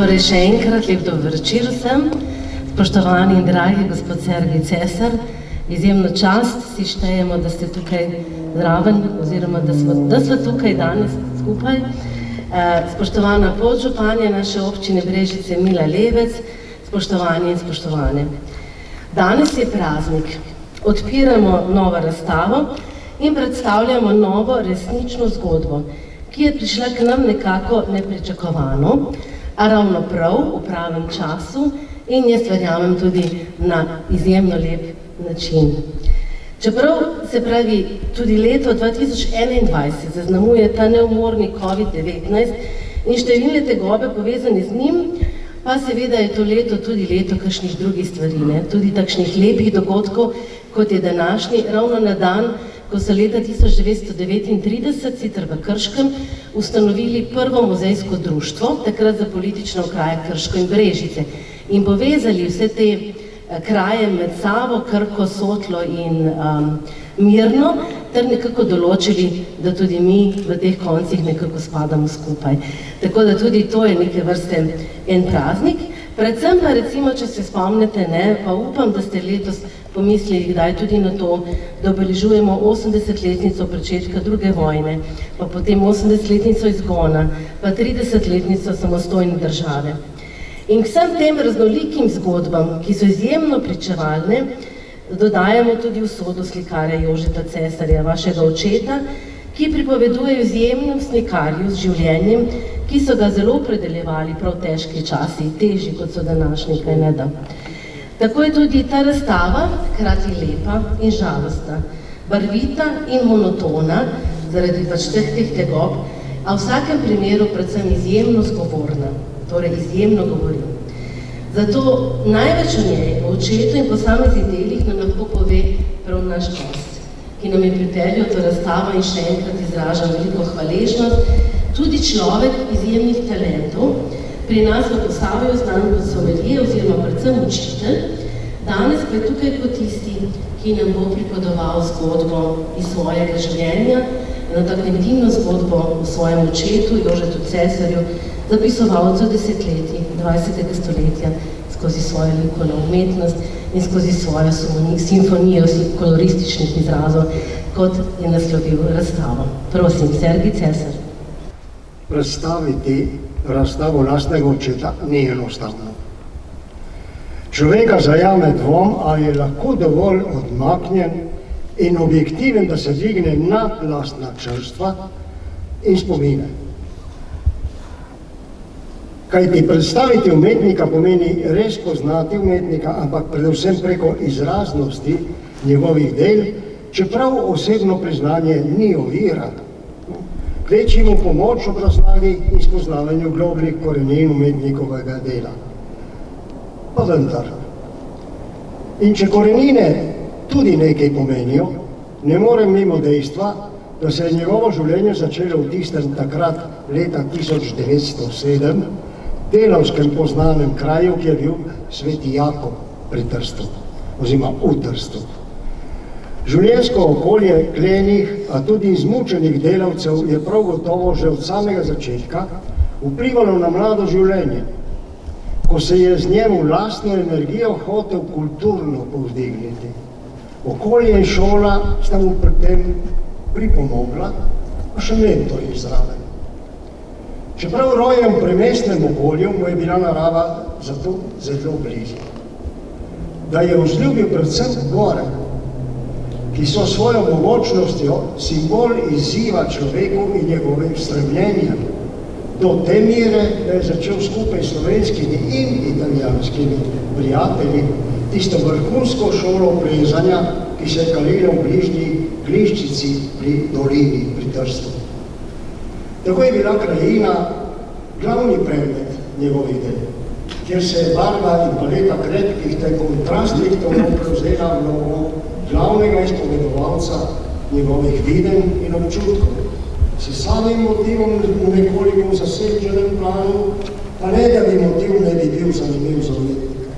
Torej še enkrat lep dober večer vsem, spoštovani in dragi gospod Sergij Cesar, izjemno čast si štejemo, da ste tukaj zraven, oziroma da smo tukaj danes skupaj. Spoštovana podžupanja naše občine Brežice Mila Levec, spoštovani in spoštovane. Danes je praznik, odpiramo novo razstavo in predstavljamo novo resnično zgodbo, ki je prišla k nam nekako nepričakovano, a ravno prav, v pravem času in jaz verjamem tudi na izjemno lep način. Čeprav se pravi tudi leto 2021 zaznamuje ta neumorni COVID-19 in številne tegobe povezane z njim, pa seveda je to leto tudi leto kakšnih drugih stvari, tudi takšnih lepih dogodkov, kot je današnji, ravno na dan, ko so leta 1939 sicer v Krškem ustanovili prvo muzejsko društvo, takrat za politične okraje Krško in Brežice, in povezali vse te kraje med Savo, Krko, Sotlo in Mirno, ter nekako določili, da tudi mi v teh koncih nekako spadamo skupaj. Tako da tudi to je neke vrste en praznik. Predvsem pa recimo, če se spomnite, pa upam, da ste letos pomislili kdaj tudi na to, da obeležujemo 80-letnico pričetka druge vojne, pa potem 80-letnico izgona, pa 30-letnico samostojne države. In k vsem tem raznolikim zgodbam, ki so izjemno pričevalne, dodajamo tudi usodo slikarja Jožeta Cesarja, vašega očeta, ki pripoveduje izjemnem slikarju z življenjem, ki so ga zelo opredeljevali prav težki časi, težji kot so današnji, kaj ne da. Tako je tudi ta razstava hkrati lepa in žalostna, barvita in monotona, zaradi pač teh tegob, a v vsakem primeru predvsem izjemno zgovorna, torej izjemno govori. Zato največ o njej, o očetu in posameznih delih nam lahko pove prav naš gost, ki nam je pripeljal to razstavo in še enkrat izraža veliko hvaležnost, tudi človek izjemnih talentov, pri nas v Posavju znan kot sommelier oziroma predvsem učitelj, danes pa je tukaj kot tisti, ki nam bo pripovedoval zgodbo iz svojega življenja, eno tako intimno zgodbo o svojem očetu, Jožetu Cesarju, zapisovalcu desetletij 20. stoletja, skozi svojo likovno umetnost in skozi svojo simfonijo kolorističnih izrazov, kot je naslovil razstavo. Prosim, Sergij Cesar. Predstaviti razstavo lastnega očeta ni enostavno. Človeka zajame dvom, ali je lahko dovolj odmaknjen in objektiven, da se dvigne nad lastna čustva in spomine. Kajti predstaviti umetnika pomeni res poznati umetnika, ampak predvsem preko izraznosti njegovih del, čeprav osebno priznanje ni ovira. Kvečimo pomoč ob razlagi in spoznavanju globljih korenin umetnikovega dela. Pa vendar. In če korenine tudi nekaj pomenijo, ne morem mimo dejstva, da se je njegovo življenje začelo v tistem takrat leta 1907 delavskem poznanem kraju, ki je bil Sveti Jakov pri Trstu, oziroma v Trstu. Življenjsko okolje klenih, a tudi izmučenih delavcev je prav gotovo že od samega začetka vplivalo na mlado življenje, ko se je z njemu lastno energijo hotel kulturno povzdigniti. Okolje in šola sta mu pri tem pripomogla, pa še mentorji zraven. Čeprav rojen v premestnem okolju, mu je bila narava zato zelo blizu. Da je vzljubil predvsem gore, ki so svojo mogočnostjo simbol izziva človeku in njegovim stremljenjem. Do te mere, da je začel skupaj s slovenskimi in italijanskimi prijatelji tisto vrhunsko šolo plezanja, ki se je kalila v bližnji Gliščici pri dolini, pri Trstu. Tako je bila krajina glavni predmet njegovih del, kjer se je barva in paleta krepkih ter kontrastnih tonov prevzela vlogo glavnega izpovedovalca njegovih videnj in občutkov, s samim motivom v nekoliko zaseženem planu, pa ne da bi motiv ne bi bil zanimiv za umetnika.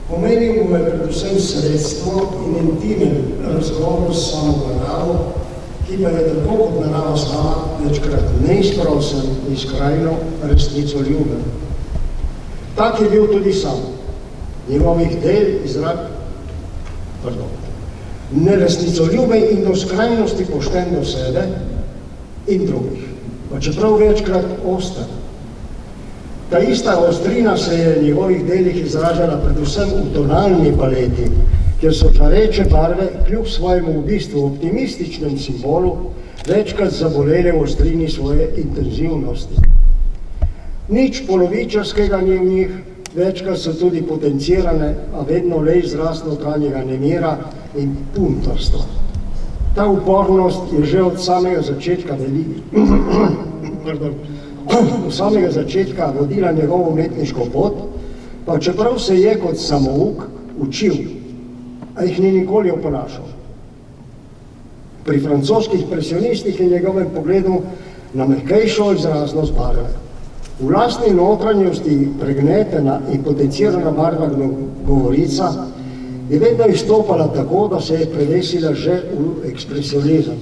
Pomenil mu je predvsem sredstvo in intimen razgovor s samo naravo, ki pa je tako kot narava sama večkrat neizprosen in skrajno resnico ljuben. Tak je bil tudi sam. Njegovih del neresnicoljube in do skrajnosti pošten do sebe in drugih, pa čeprav večkrat oster. Ta ista ostrina se je v njegovih delih izražala predvsem v tonalni paleti, kjer so žareče barve kljub svojemu v bistvu optimističnem simbolu večkrat zabolele v ostrini svoje intenzivnosti. Nič polovičarskega ni v njih, večkrat so tudi potencirane, a vedno le izraz notranjega nemira in puntarstva. Ta upornost je že od samega začetka vodila njegovo umetniško pot, pa čeprav se je kot samouk učil, a jih ni nikoli oponašal. Pri francoskih impresionistih je njegovem pogledu na mehkejšo izraznost barve. V lastni notranjosti pregnetena in potencirana barva govorica je vedno izstopala tako, da se je prevesila že v ekspresionizem,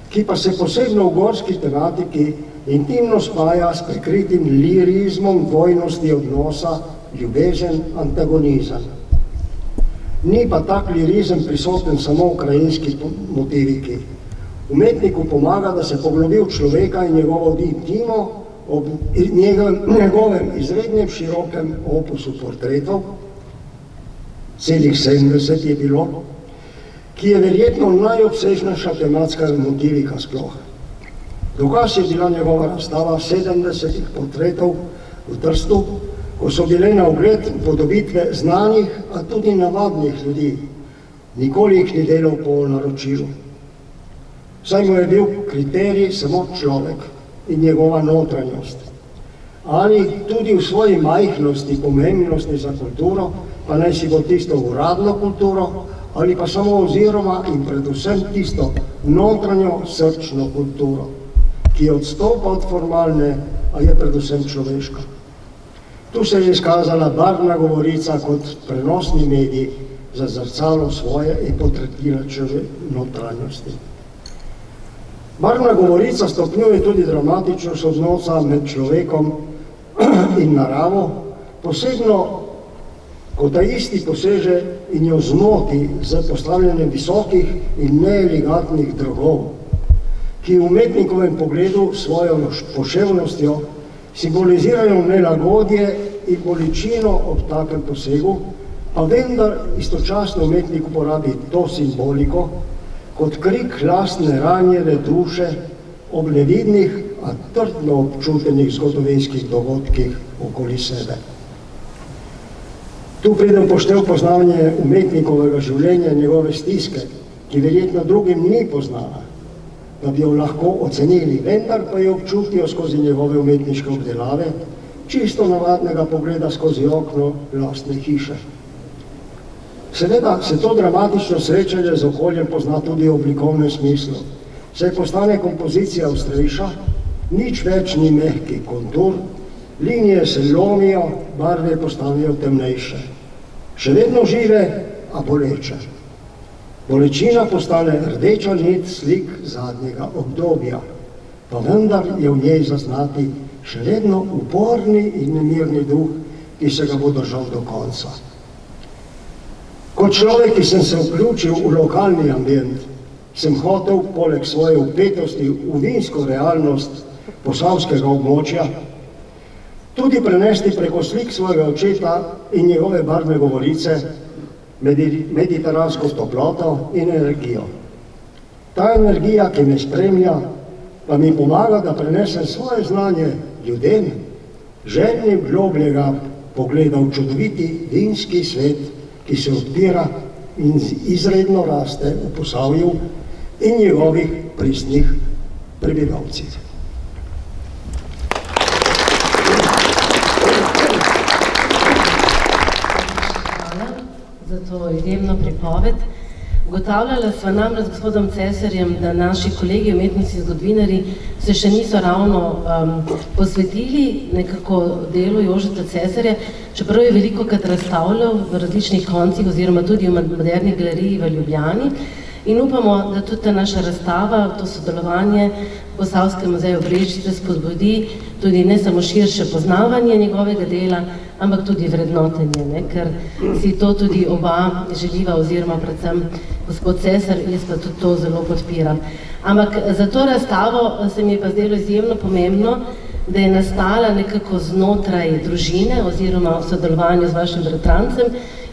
ki pa se posebno v gorski tematiki intimno spaja s prikritim lirizmom dvojnosti odnosa, ljubezen, antagonizem. Ni pa tak lirizem prisoten samo v krajinski motiviki. Umetniku pomaga, da se poglobi v človeka in njegovo intimo ob njegovem izrednem širokem opusu portretov, celih 70 je bilo, ki je verjetno najobsežnejša tematska motivika sploh. Dokaz je bila njegova razstava 70 portretov v Trstu, ko so bile na ogled podobitve znanih, a tudi navadnih ljudi. Nikoli jih ni delal po naročilu. Saj mu je bil kriterij samo človek in njegova notranjost. Ali tudi v svoji majhnosti, pomembnosti za kulturo, pa naj si bo tisto uradno kulturo, ali pa samo oziroma in predvsem tisto notranjo srčno kulturo, ki odstopa od formalne, a je predvsem človeška. Tu se je izkazala barvna govorica kot prenosni medij za zrcalo svoje in portretiračeve notranjosti. Barvna govorica stopnjuje tudi dramatičnost odnosa med človekom in naravo, posebno, ko ta isti poseže in jo zmoti z postavljanjem visokih in neelegantnih drogov, ki v umetnikovem pogledu svojo poševnostjo simbolizirajo nelagodje in bolečino ob takem posegu, pa vendar istočasno umetnik uporabi to simboliko kot krik lastne ranjene duše ob nevidnih, a trdno občutenih zgodovinskih dogodkih okoli sebe. Tu pride v poštev poznavanje umetnikovega življenja, njegove stiske, ki verjetno drugim ni poznala, da bi jo lahko ocenili, vendar pa jo občutijo skozi njegove umetniške obdelave, čisto navadnega pogleda skozi okno lastne hiše. Seveda se to dramatično srečanje z okoljem pozna tudi v oblikovnem smislu. Saj postane kompozicija ostrejša, nič več ni mehkih kontur, linije se lomijo, barve postanejo temnejše. Še vedno žive, a boleče. Bolečina postane rdeča nit slik zadnjega obdobja, pa vendar je v njej zaznati še vedno uporni in nemirni duh, ki se ga bo držal do konca. Kot človek, ki sem se vključil v lokalni ambient, sem hotel poleg svoje vpetosti v vinsko realnost posavskega območja tudi prenesti preko slik svojega očeta in njegove barvne govorice mediteransko toploto in energijo. Ta energija, ki me spremlja, pa mi pomaga, da prenesem svoje znanje ljudem, željnim globljega pogleda v čudoviti vinski svet, ki se odpira in izredno raste v Posavju in njegovih pristnih prebivalcih. Hvala za to izjemno pripoved. Ugotavljala sva namreč z gospodom Cesarjem, da naši kolegi umetnici zgodovinarji se še niso ravno posvetili nekako delu Jožeta Cesarja, čeprav je velikokrat razstavljal v različnih koncih oziroma tudi v Moderni galeriji v Ljubljani In upamo, da tudi ta naša razstava, to sodelovanje v Posavskem muzeju Brežice spodbudi tudi ne samo širše poznavanje njegovega dela, ampak tudi vrednotenje, ker si to tudi oba želiva, oziroma predvsem gospod Cesar, jaz pa tudi to zelo podpiram. Ampak za to razstavo se mi je pa zdelo izjemno pomembno, da je nastala nekako znotraj družine oziroma v sodelovanju z vašim bratrancem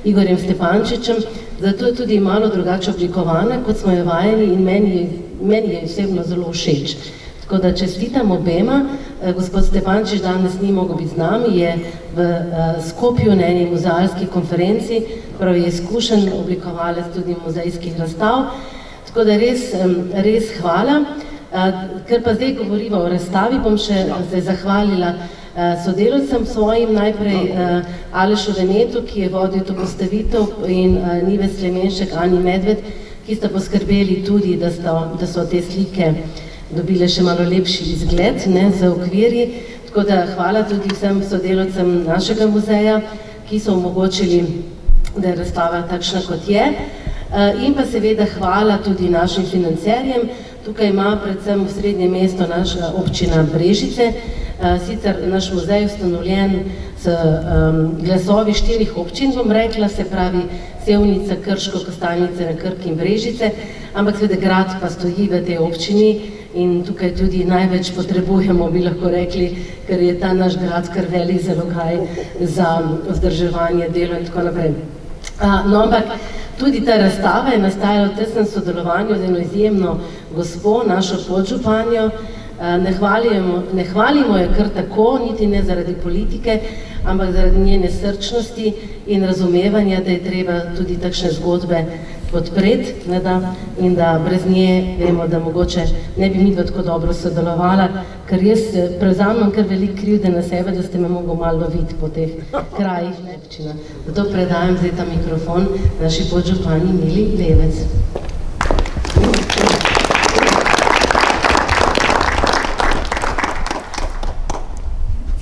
Igorjem Stepančičem, zato je tudi malo drugače oblikovana, kot smo jo vajeni, in meni je osebno zelo všeč. Tako da čestitam obema. Gospod Stepančič danes ni mogel biti z nami, je v Skopju na eni muzealski konferenci, prav je izkušen oblikovalec tudi muzejskih razstav. Tako da res hvala. Ker pa zdaj govorimo o razstavi, bom še se zahvalila sodelavcem svojim, najprej Alešu Venetu, ki je vodil to postavitev, in Nive Slemenšek, Ani Medved, ki sta poskrbeli tudi, da so te slike dobile še malo lepši izgled za okvirji. Tako da hvala tudi vsem sodelavcem našega muzeja, ki so omogočili, da je razstava takšna, kot je. In pa seveda hvala tudi našim financerjem. Tukaj ima predvsem v srednje mesto naša občina Brežice, sicer naš muzej ustanovljen s glasovi 4 občin, bom rekla, se pravi Sevnica, Krško, Kostajnice na Krki in Brežice, ampak seveda grad pa stoji v tej občini in tukaj tudi največ potrebujemo, bi lahko rekli, ker je ta naš grad kar velik zalogaj za vzdrževanje dela in tako naprej. No, ampak tudi ta razstava je nastajala v tesnem sodelovanju z eno izjemno gospo, našo podžupanjo. Ne hvalimo jo kar tako, niti ne zaradi politike, ampak zaradi njene srčnosti in razumevanja, da je treba tudi takšne zgodbe podpreti, in da brez nje vemo, da mogoče ne bi midva tako dobro sodelovala, ker jaz prevzamem kar veliko krivde na sebe, da ste me mogli malo loviti po teh krajih. Zato predajam zdaj ta mikrofon naši podžupani Mili Levec.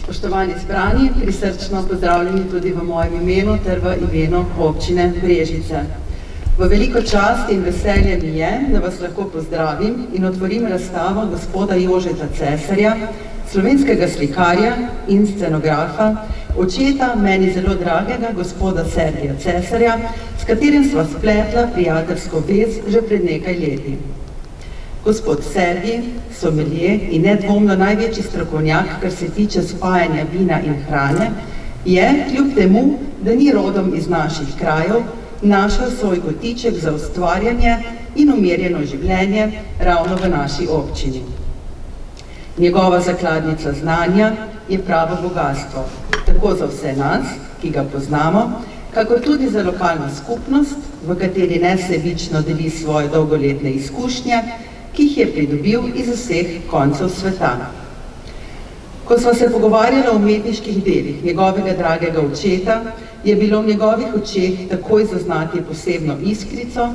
Spoštovani zbrani, prisrčno pozdravljeni tudi v mojem imenu ter v imenu občine Brežice. V veliko čast in veselje mi je, da vas lahko pozdravim in otvorim razstavo gospoda Jožeta Cesarja, slovenskega slikarja in scenografa, očeta meni zelo dragega gospoda Sergija Cesarja, s katerim sva spletla prijateljsko vez že pred nekaj leti. Gospod Sergij, sommelier in nedvomno največji strokovnjak, kar se tiče spajanja vina in hrane, je, kljub temu, da ni rodom iz naših krajev, našel svoj kotiček za ustvarjanje in umirjeno življenje ravno v naši občini. Njegova zakladnica znanja je pravo bogastvo, tako za vse nas, ki ga poznamo, kakor tudi za lokalno skupnost, v kateri nesebično deli svoje dolgoletne izkušnje, ki jih je pridobil iz vseh koncev sveta. Ko sva se pogovarjala o umetniških delih njegovega dragega očeta, je bilo v njegovih očeh takoj zaznati posebno iskrico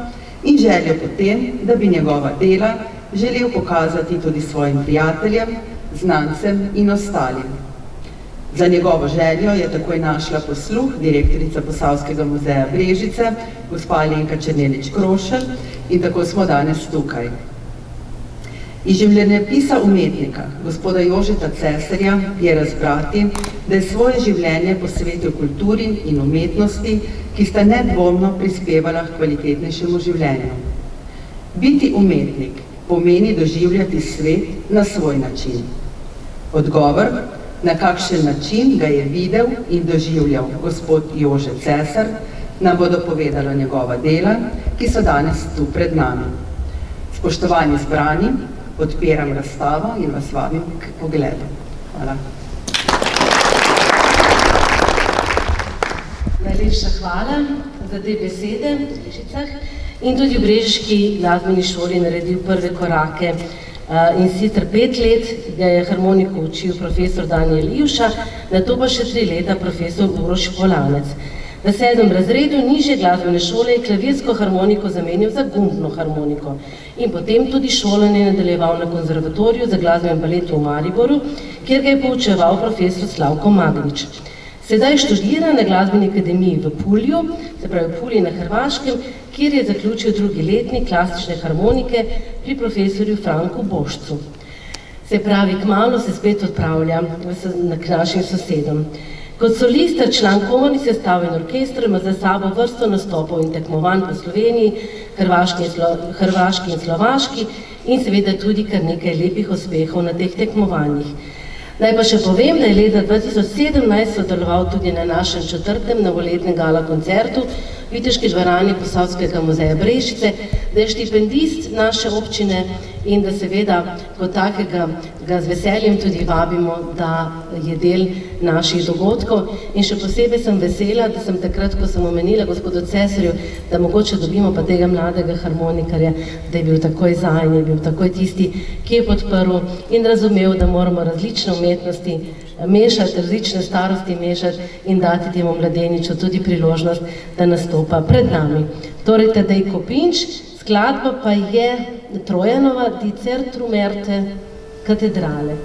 in željo potem, da bi njegova dela želel pokazati tudi svojim prijateljem, znancem in ostalim. Za njegovo željo je takoj našla posluh direktorica Posavskega muzeja Brežice, gospa Alenka Černelič Krošelj, in tako smo danes tukaj. Iz življenjepisa umetnika, gospoda Jožeta Cesarja, je razbrati, da je svoje življenje posvetil kulturi in umetnosti, ki sta nedvomno prispevala k kvalitetnejšemu življenju. Biti umetnik pomeni doživljati svet na svoj način. Odgovor, na kakšen način ga je videl in doživljal gospod Jože Cesar, nam bodo povedala njegova dela, ki so danes tu pred nami. Spoštovani zbrani, odpiram razstavo in vas vabim k pogledu. Hvala. Najlepša hvala za te besede v Brežicah in tudi v Brežiški glasbeni šoli naredil prve korake. In sicer 5 let ga je harmoniko učil profesor Danijel Ivša, nato pa še 3 leta profesor Uroš Polanec. V 7. razredu nižje glasbene šole je klavirsko harmoniko zamenjal za gumbno harmoniko in potem tudi šolanje nadaljeval na konzervatoriju za glasbo in balet v Mariboru, kjer ga je poučeval profesor Slavko Magnič. Sedaj študira na glasbeni akademiji v Pulju, se pravi v Pulji na Hrvaškem, kjer je zaključil 2. letnik klasične harmonike pri profesorju Franku Bošcu. Se pravi, kmalu se spet odpravlja k našim sosedom. Kot solista, član komornih sestav in orkestrov ima za sabo vrsto nastopov in tekmovanj po Sloveniji, Hrvaški in Slovaški in seveda tudi kar nekaj lepih uspehov na teh tekmovanjih. Naj pa še povem, da je leta 2017 sodeloval tudi na našem 4. novoletnem gala koncertu v Viteški dvorani Posavskega muzeja Brežice, da je štipendist naše občine in da seveda kot takega ga z veseljem tudi vabimo, da je del naših dogodkov. In še posebej sem vesela, da sem takrat, ko sem omenila gospodu Cesarju, da mogoče dobimo pa tega mladega harmonikarja, da je bil takoj za in je bil takoj tisti, ki je podprl in razumel, da moramo različne umetnosti mešati, različne starosti mešati in dati temu mladeniču tudi priložnost, da nastopa pred nami. Torej, Tadej Kopinč, skladba pa je Trojanova Di Certrumerte Katedrale.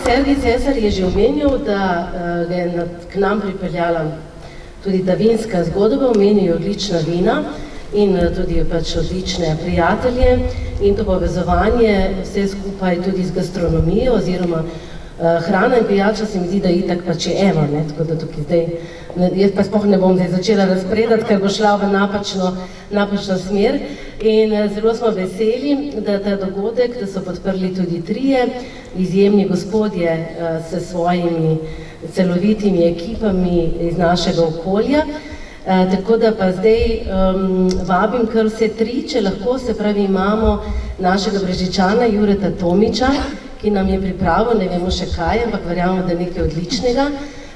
Sergij Cesar je že omenil, da ga je k nam pripeljala tudi ta vinska zgodba, omenijo odlična vina in tudi pač odlične prijatelje in to povezovanje vse skupaj tudi z gastronomijo oziroma hrana in pijača se mi zdi, da itak pač je eno, ne, tako da tukaj zdaj, jaz pa sploh ne bom zdaj začela razpredati, ker bo šla v napačno smer in zelo smo veseli, da ta dogodek, da so podprli tudi trije izjemni gospodje s svojimi celovitimi ekipami iz našega okolja. Tako da pa zdaj vabim kar vse tri, če lahko, se pravi imamo našega Brežičana Jureta Tomiča, ki nam je pripravil, ne vemo še kaj, ampak verjamemo, da nekaj odličnega.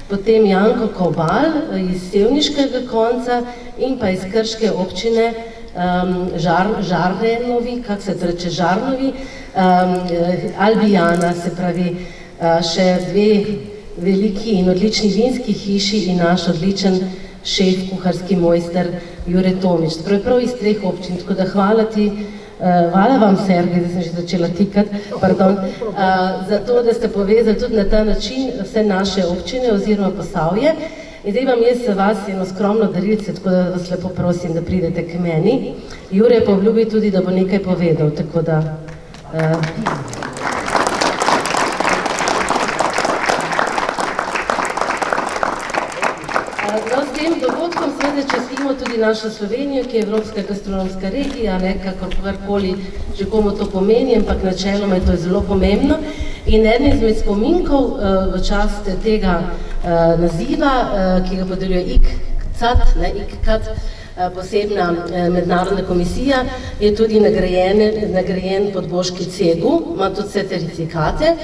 Potem Janko Kobal iz sevniškega konca in pa iz krške občine Žarnovi, kako se to reče, Žarnovi, Albijana, se pravi še dve veliki in odlični vinski hiši in naš odličen šef, kuharski mojster Jure Tomič. Prav iz treh občin, tako da hvala vam, Sergej, da sem že začela tikati, pardon, za to, da ste povezali tudi na ta način vse naše občine oziroma Posavje. In zdaj imam jaz vas eno skromno darilce, tako da vas lepo prosim, da pridete k meni. Jure pa obljubi tudi, da bo nekaj povedal, tako da... S tem dogodkom seveda častimo tudi našo Slovenijo, ki je evropska gastronomska regija, kakorkoli že komu to pomeni, ampak načeloma je to zelo pomembno. In eden izmed spominkov v čast tega naziva, ki ga podeljuje ICCAT, posebna mednarodna komisija, je tudi nagrajen Podboški Cegu, ima tudi vse certifikate.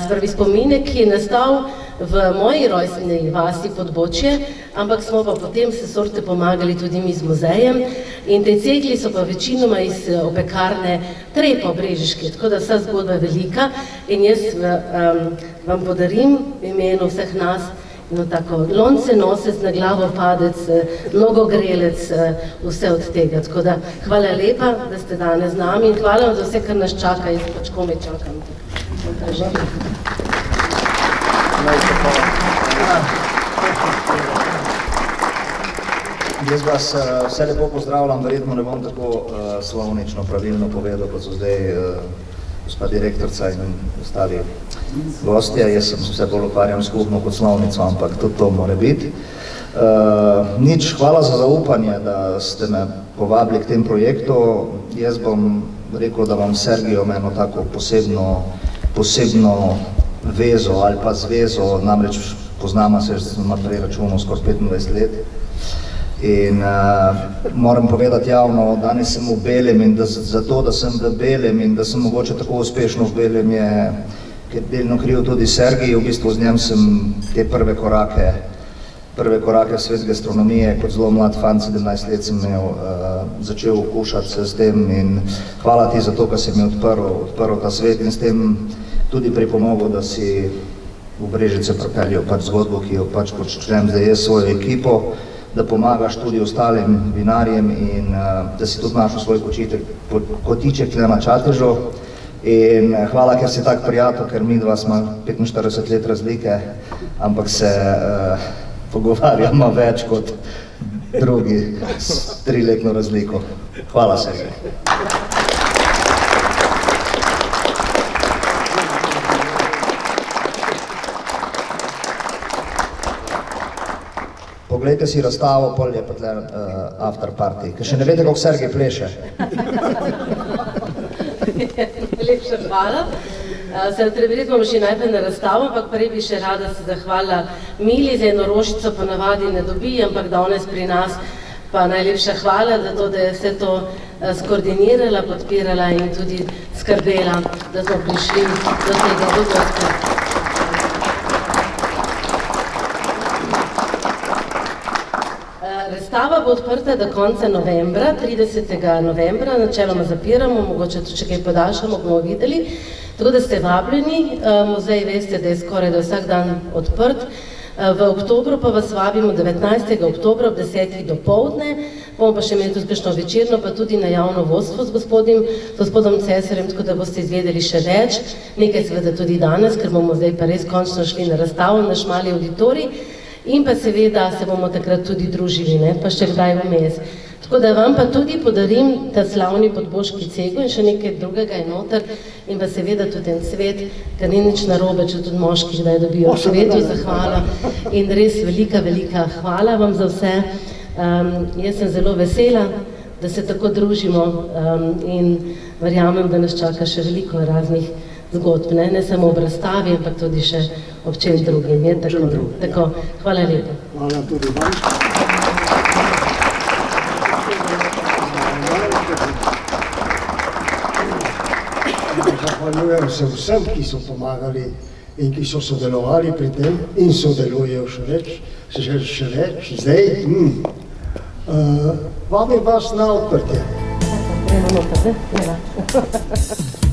Spravi spominek, ki je nastal v moji rojstni vasi Podbočje, ampak smo pa potem se sorte pomagali tudi mi z muzejem in te cegli so pa večinoma iz opekarne Trepa Brežiške, tako da vsa zgodba je velika in jaz vam podarim v imenu vseh nas tako lonce nosec, na glavo padec, nogogrelec, vse od tega. Tako da hvala lepa, da ste danes z nami in hvala vam za vse, kar nas čaka. Jaz pač komaj čakam. Jaz vas vse lepo pozdravljam, verjetno ne bom tako slovnično pravilno povedal, kot so zdaj gospa direktorca in ostali gostje. Jaz sem se bolj ukvarjam s kuhno kot slovnico, ampak tudi to mora biti. Nič, hvala za zaupanje, da ste me povabili k tem projektu. Jaz bom rekel, da vam s Sergijem eno tako posebno vezo ali pa zvezo, namreč poznamo se, sem naprej računal skoraj 25 let. In moram povedati javno, danes sem v belem in zato, da sem v belem in da sem mogoče tako uspešno v belem, je delno kriv tudi Sergij. V bistvu z njem sem te prve korake v svet gastronomije, kot zelo mlad fant, 17 let sem začel okušati se s tem in hvala ti za to, ker si mi odprl ta svet in s tem tudi pripomogel, da si v Brežice pripeljal zgodbo, ki jo počnem zdaj jaz svojo ekipo, da pomagaš tudi ostalim vinarjem in da si tudi našel svoj kotiček tle na Čatežu. In hvala, ker si tak prijatelj, ker mi dva smo 45 let razlike, ampak se pogovarjamo več kot drugi s 3-letno razliko. Hvala, Sergij. Poglejte si razstavo, pol je pa tle after party, ker še ne veste, kako Sergij pleše. Lepša hvala. Se odrebili smo še najprej na razstavo, ampak prej bi še rada se zahvala Mili, za eno rožico ponavadi ne dobi, ampak danes pri nas pa najlepša hvala za to, da je vse to skoordinirala, podpirala in tudi skrbela, da smo prišli do tega dogodka. Razstava bo odprta do konca novembra, 30. novembra, načeloma zapiramo, mogoče tudi še kaj podaljšamo, bomo videli. Tako da ste vabljeni, muzej veste, da je skoraj da vsak dan odprt. V oktobru pa vas vabimo 19. oktobra ob 10. dopoldne, bomo pa še imeli tudi kakšno večerno, pa tudi na javno vodstvo s gospodom Cesarjem, tako da boste izvedeli še več. Nekaj seveda tudi danes, ker bomo zdaj pa res končno šli na razstavo, na šmali auditorij. In pa seveda se bomo takrat tudi družili, pa še kdaj vmes. Tako da vam pa tudi podarim ta slavni podboški cego in še nekaj drugega je noter in pa seveda tudi en cvet, ker ni nič narobe, če tudi moški kdaj dobijo cvetu zahvala. In res velika hvala vam za vse. Jaz sem zelo vesela, da se tako družimo in verjamem, da nas čaka še veliko raznih zgodb, ne samo ob razstavi, ampak tudi še ob čem drugim. Tako, hvala lepa. Hvala tudi vam. Zahvaljujem se vsem, ki so pomagali in ki so sodelovali pri tem in sodelujejo še več. Zdaj, vabim vas na odprtje. Gremo noter, ne?